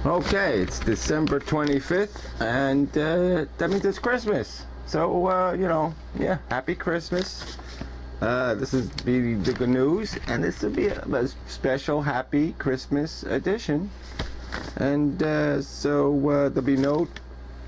Okay, it's December 25th, and that means it's Christmas. So, you know, yeah, happy Christmas. This is the GANOOZE, and this will be a special happy Christmas edition. And there'll be no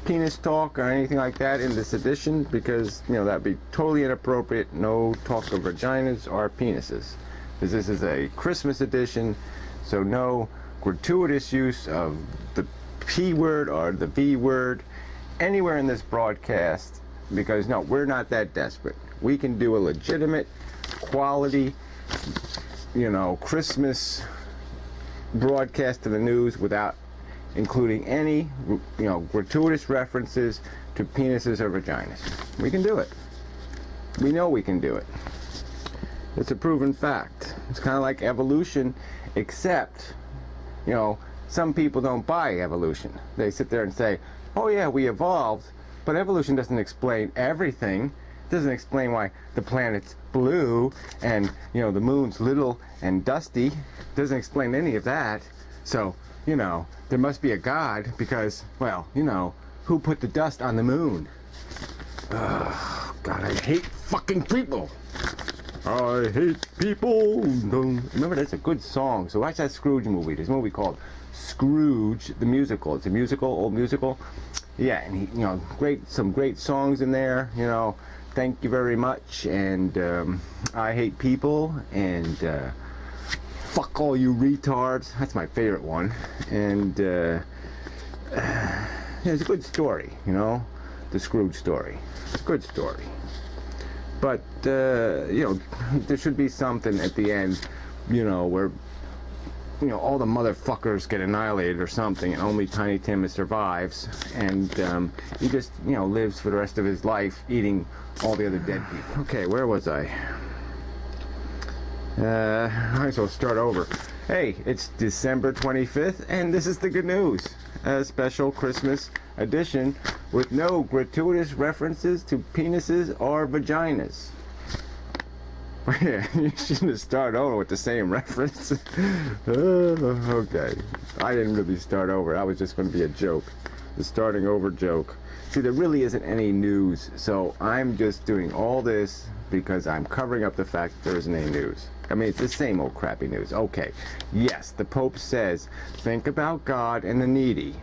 penis talk or anything like that in this edition, because, you know, that'd be totally inappropriate. No talk of vaginas or penises, because this is a Christmas edition, so no gratuitous use of the P word or the V word anywhere in this broadcast, because no, we're not that desperate. We can do a legitimate, quality, you know, Christmas broadcast to the news without including any, you know, gratuitous references to penises or vaginas. We can do it. We know we can do it. It's a proven fact. It's kind of like evolution, except, you know, some people don't buy evolution. They sit there and say, oh yeah, we evolved, but evolution doesn't explain everything. It doesn't explain why the planet's blue and, you know, the moon's little and dusty. It doesn't explain any of that. So, you know, there must be a God, because, well, you know, who put the dust on the moon? Oh, God, I hate fucking people. I hate people. Remember, that's a good song. So watch that Scrooge movie. There's a movie called Scrooge the Musical. It's a musical, old musical. Yeah, and he, you know, some great songs in there. You know, thank you very much, and I hate people, and fuck all you retards. That's my favorite one. And it's a good story. You know, the Scrooge story. Good story. But, you know, there should be something at the end, you know, where, you know, all the motherfuckers get annihilated or something, and only Tiny Tim survives, and he just, you know, lives for the rest of his life eating all the other dead people. Okay, where was I? I might as well start over. Hey, it's December 25th, and this is the GANOOZE, a special Christmas edition with no gratuitous references to penises or vaginas. Yeah, you shouldn't have started over with the same reference. Okay, I didn't really start over. That was just going to be a joke, the starting over joke. See, there really isn't any news, so I'm just doing all this because I'm covering up the fact that there isn't any news. I mean, it's the same old crappy news. Okay, yes, the Pope says, think about God and the needy.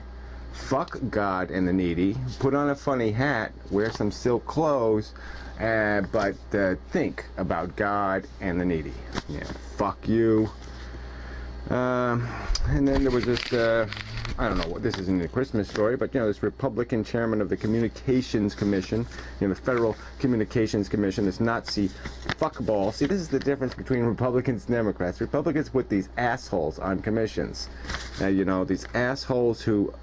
Fuck God and the needy. Put on a funny hat, wear some silk clothes, but think about God and the needy. Yeah, fuck you. And then there was this, I don't know what, this isn't a Christmas story, but, you know, this Republican chairman of the Communications Commission, you know, the Federal Communications Commission, this Nazi fuckball. See, this is the difference between Republicans and Democrats. Republicans put these assholes on commissions. You know, these assholes who,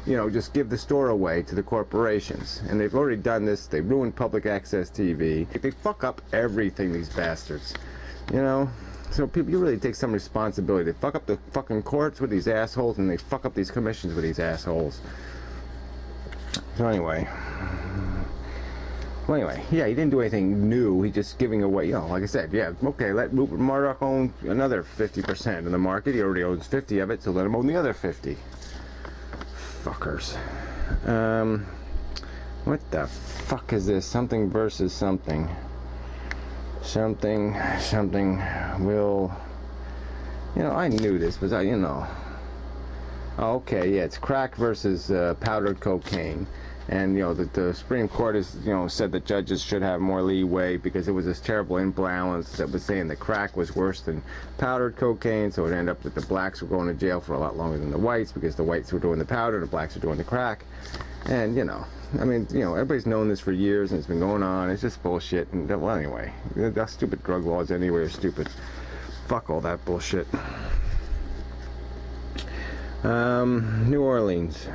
you know, just give the store away to the corporations. And they've already done this. They ruined public access TV. They fuck up everything, these bastards. You know? So people, you really take some responsibility. They fuck up the fucking courts with these assholes, and they fuck up these commissions with these assholes. So anyway. Well, anyway, yeah, he didn't do anything new. He just giving away, you know, like I said, yeah, okay, let Rupert Murdoch own another 50% of the market. He already owns 50 of it, so let him own the other 50. Fuckers. What the fuck is this? Something versus something. Something will, you know, I knew this, but you know. Okay, yeah, it's crack versus powdered cocaine. And, you know, the Supreme Court has, you know, said that judges should have more leeway because it was this terrible imbalance that was saying that crack was worse than powdered cocaine, so it ended up that the blacks were going to jail for a lot longer than the whites because the whites were doing the powder and the blacks were doing the crack. And, you know, I mean, you know, everybody's known this for years and it's been going on. It's just bullshit. And, well, anyway, the stupid drug laws anyway are stupid. Fuck all that bullshit. New Orleans.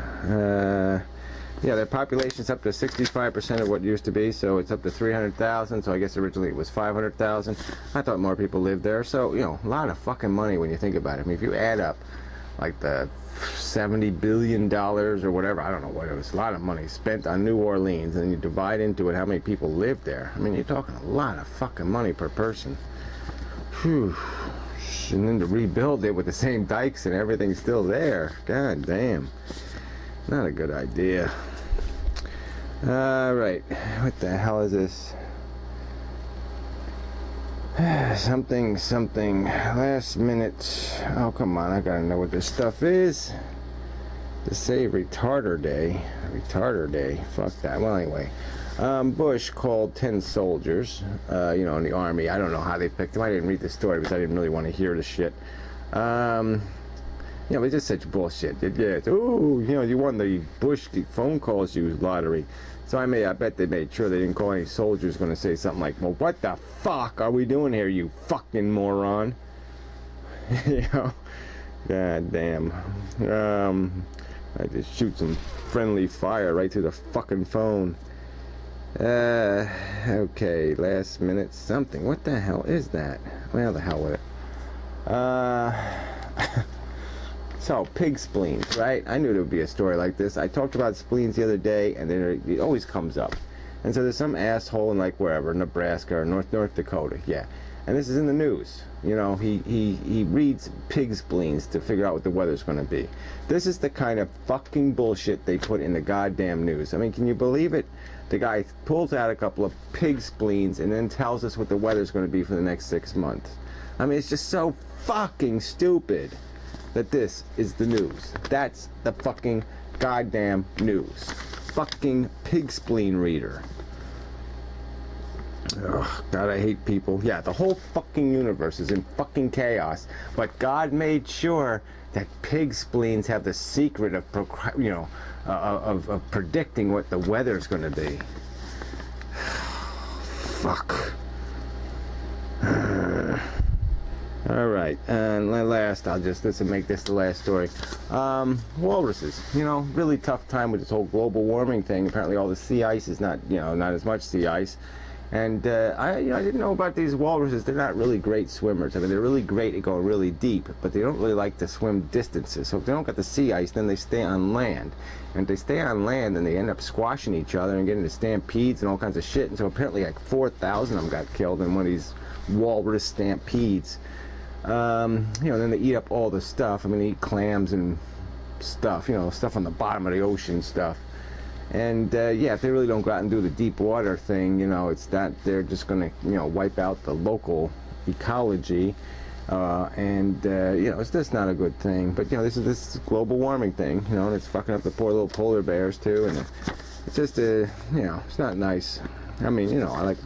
Yeah, their population's up to 65% of what it used to be, so it's up to 300,000, so I guess originally it was 500,000. I thought more people lived there, so, you know, a lot of fucking money when you think about it. I mean, if you add up, like, the $70 billion or whatever, I don't know what it was, a lot of money spent on New Orleans, and you divide into it how many people live there. I mean, you're talking a lot of fucking money per person. Whew. and then to rebuild it with the same dikes and everything still there. God damn. Not a good idea. Alright. What the hell is this? Something. Last minute. Oh, come on. I gotta know what this stuff is. To say retarder day. Retarder day. Fuck that. Well, anyway. Bush called 10 soldiers, you know, in the army. I don't know how they picked them. I didn't read the story because I didn't really want to hear the shit. You know, it's just such bullshit. Yeah, ooh, you know, you won the Bush phone calls you lottery. So I bet they made sure they didn't call any soldiers going to say something like, well, what the fuck are we doing here, you fucking moron? You know? God damn. I just shoot some friendly fire right through the fucking phone. Okay, last minute something. What the hell is that? Well, the hell with it. So, pig spleens, right? I knew there would be a story like this. I talked about spleens the other day, and then it always comes up. And so there's some asshole in, like, wherever, Nebraska or North Dakota, yeah. And this is in the news. You know, he reads pig spleens to figure out what the weather's going to be. This is the kind of fucking bullshit they put in the goddamn news. I mean, can you believe it? The guy pulls out a couple of pig spleens and then tells us what the weather's going to be for the next 6 months. I mean, it's just so fucking stupid that this is the news. That's the fucking goddamn news. Fucking pig spleen reader. Oh, God, I hate people. Yeah, the whole fucking universe is in fucking chaos, but God made sure that pig spleens have the secret of, you know, of predicting what the weather's going to be. Fuck. All right, and last, this will make this the last story. Walruses, you know, really tough time with this whole global warming thing. Apparently, all the sea ice is not, you know, not as much sea ice. And I didn't know about these walruses. They're not really great swimmers. I mean, they're really great at going really deep, but they don't really like to swim distances. So if they don't get the sea ice, then they stay on land. And if they stay on land, then they end up squashing each other and getting into stampedes and all kinds of shit. And so apparently like 4,000 of them got killed in one of these walrus stampedes. You know, then they eat up all the stuff. I mean, they eat clams and stuff, you know, stuff on the bottom of the ocean stuff. And yeah, if they really don't go out and do the deep water thing, you know, it's that they're just going to, you know, wipe out the local ecology. And you know, it's just not a good thing. But you know, this is this global warming thing, you know, and it's fucking up the poor little polar bears too. And it's just you know, it's not nice. I mean, you know, I like,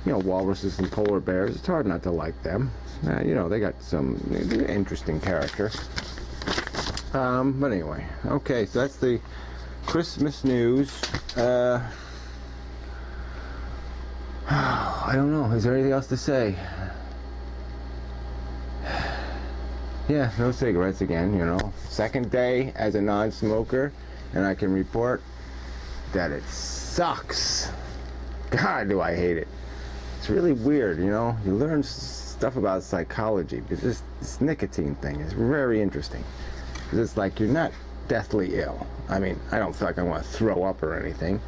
you know, walruses and polar bears. It's hard not to like them. You know, they got some interesting character. But anyway, okay, so that's the Christmas news. I don't know. Is there anything else to say? Yeah, no cigarettes again, you know. Second day as a non-smoker, and I can report that it sucks. God, do I hate it. It's really weird, you know. You learn stuff about psychology, because this nicotine thing is very interesting. Because it's like you're not deathly ill. I mean, I don't feel like I want to throw up or anything.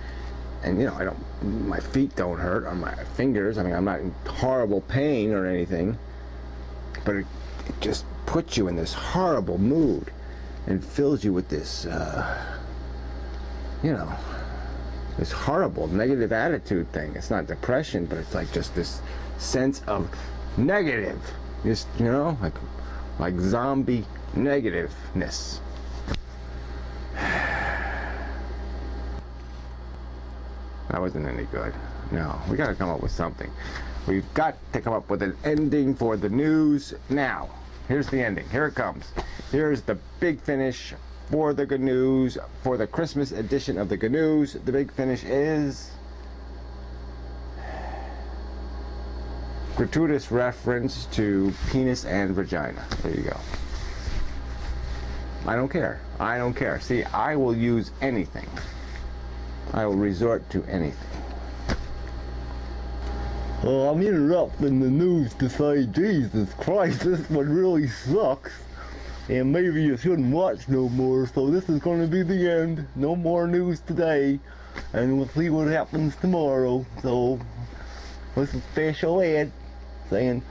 And, you know, my feet don't hurt, or my fingers. I mean, I'm not in horrible pain or anything. But it just puts you in this horrible mood and fills you with this, you know, this horrible negative attitude thing. It's not depression, but it's like just this sense of negative. Just, you know, like zombie negativeness. That wasn't any good. No, we got to come up with something. We've got to come up with an ending for the news now. Here's the ending. Here it comes. Here's the big finish for the GANOOZE, for the Christmas edition of the GANOOZE. The big finish is gratuitous reference to penis and vagina. There you go. I don't care. I don't care. See, I will use anything. I will resort to anything. I'm interrupting the news to say, Jesus Christ, this one really sucks. And maybe you shouldn't watch no more, so this is going to be the end. No more news today. And we'll see what happens tomorrow. So, this is Special Ed saying,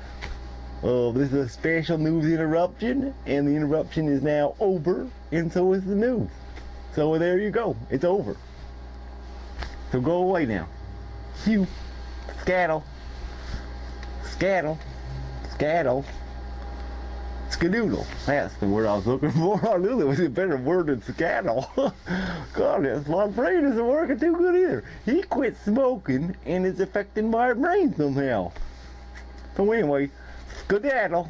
This is a special news interruption, and the interruption is now over, and so is the news. So there you go. It's over. So go away now. Phew. Scattle. Scattle. Scattle. Skadoodle. That's the word I was looking for. I knew there was a better word than scattle. God, my brain isn't working too good either. He quit smoking, and it's affecting my brain somehow. So anyway, skedaddle.